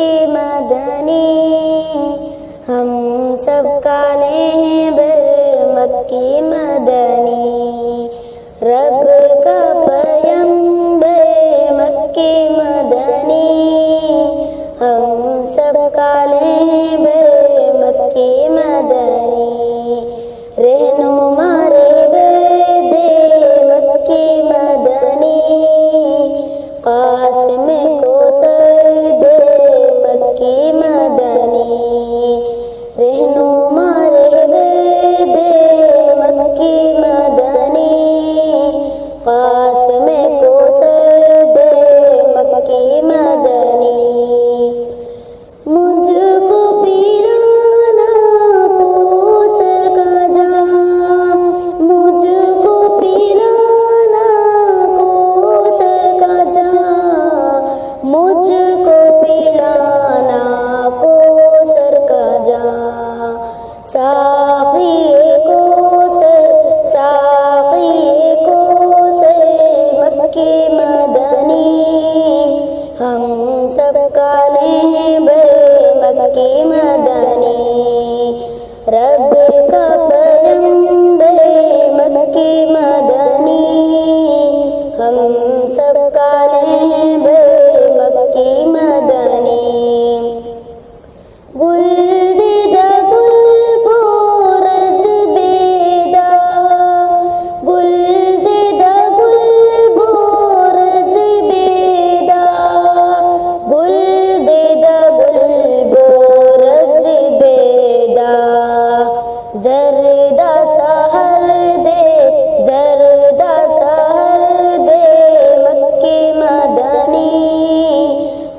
مکی مدنی، ہم سب کالے ہیں بر مکی مدنی، رب کا پیغمبر مکی مدنی، ہم سب کالے ہیں بر مکی مدنی، رہنما رہبر مکی مدنی، قاسم کوثر مکی مدنی، رہنما رہبر مکی مدنی، قاسم کوثر مکی مدنی، مجھ کو پیرانا کوثر کا جام، مجھ کو پیرانا کوثر کا جام، مجھ کو پلانا کوثر کا جام، ساقی کوثر ساقی کوثر مکی مدنی، ہم سب کالے ہیں بر مکی مدنی، رب کا پیغمبر مکی مدنی، ہم سب کالے ہیں بر مکی مدنی، گل دیدہ گل بورز بیدہ، گل دیدہ گل بورز بیدہ، گل دیدہ گل بورز بیدہ، زردہ سحر دے زردہ سحر دے مکی مدنی،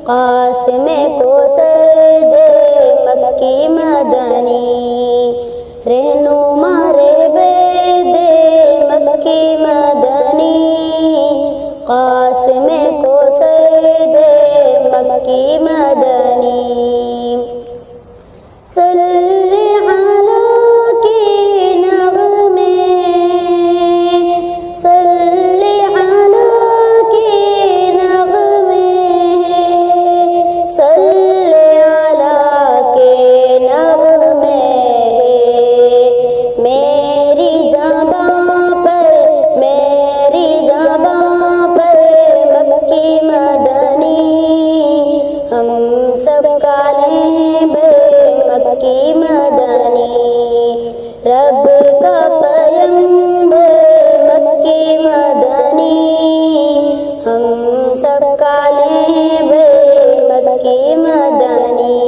قاسم کوثر دے مکی مدنی، رہنما رہبر مکی مدنی، قاسم کوثر دے مکی مدنی، صلی علی کے نغمے، صلی علی کے نغمے، صلی علی کے نغمے، میری زباں پر مکی مدنی، ہم سب کالے ہیں بر مکی مدنی، رب کا پیغمبر مکی مدنی، ہم سب کالے ہیں بر مکی مدنی،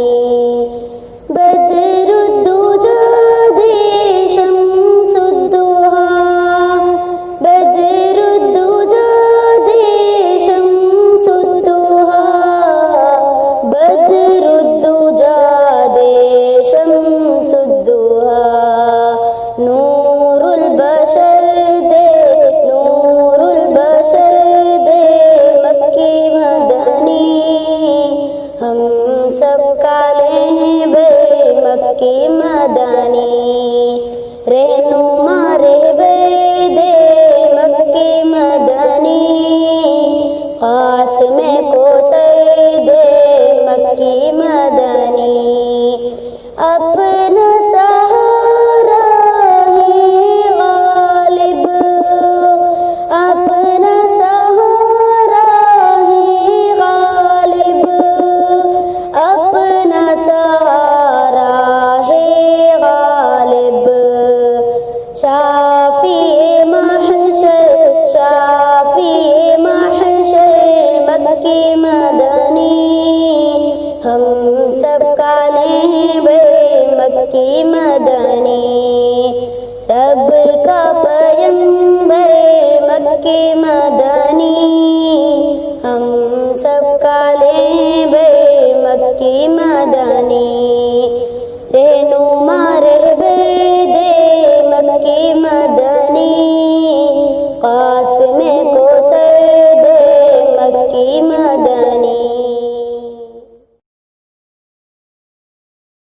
بدر الدجا دے شمس الضحیٰ، بدر الدجا دے شمس الضحیٰ، بدر الدجا دے شمس الضحیٰ، نور البشر دے مکی مدنی، ہم سب کالے ہیں بر مکی مدنی، رہنما رہبر مکی مدنی، قاسم کوثر مکی مدنی، اپنا سہارا ہے غالب، اپنا سہارا ہے غالب، اپنا سہارا ہے غالب، شافی محشر مکی مدنی، ہم سب کالے ہیں بر مکی مدنی، رب کا پیغمبر مکی مدنی، ہم سب کالے ہیں بر مکی مدنی۔